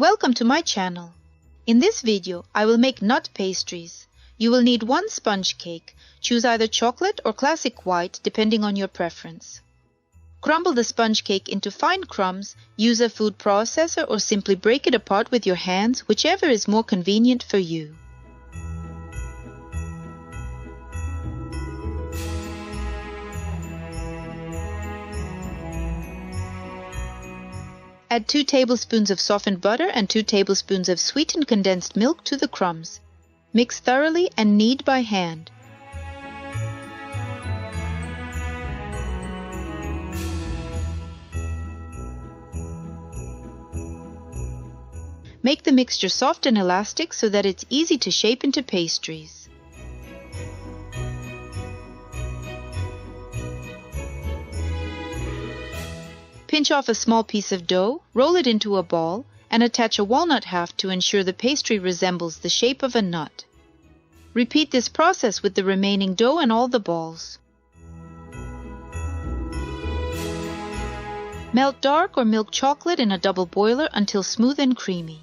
Welcome to my channel. In this video, I will make nut pastries. You will need one sponge cake. Choose either chocolate or classic white depending on your preference. Crumble the sponge cake into fine crumbs, use a food processor or simply break it apart with your hands, whichever is more convenient for you. Add 2 tablespoons of softened butter and 2 tablespoons of sweetened condensed milk to the crumbs. Mix thoroughly and knead by hand. Make the mixture soft and elastic so that it's easy to shape into pastries. Pinch off a small piece of dough, roll it into a ball, and attach a walnut half to ensure the pastry resembles the shape of a nut. Repeat this process with the remaining dough and all the balls. Melt dark or milk chocolate in a double boiler until smooth and creamy.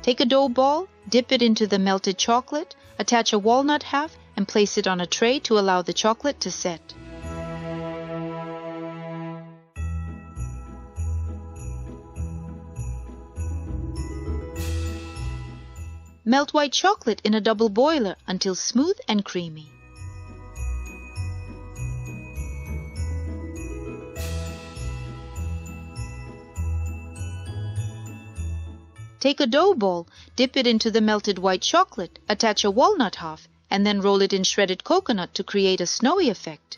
Take a dough ball, dip it into the melted chocolate, attach a walnut half, and place it on a tray to allow the chocolate to set. Melt white chocolate in a double boiler until smooth and creamy. Take a dough ball, dip it into the melted white chocolate, attach a walnut half, and then roll it in shredded coconut to create a snowy effect.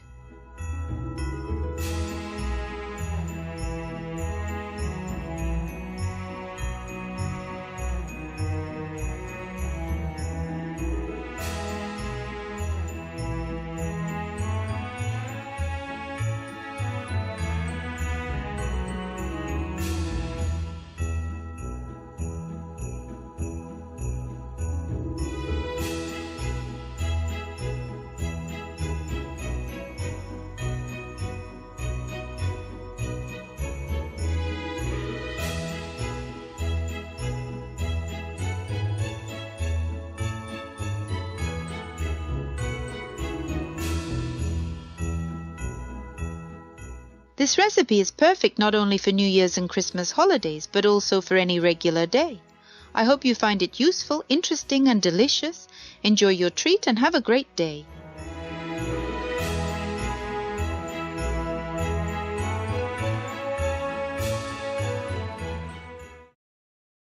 This recipe is perfect not only for New Year's and Christmas holidays, but also for any regular day. I hope you find it useful, interesting, and delicious. Enjoy your treat and have a great day.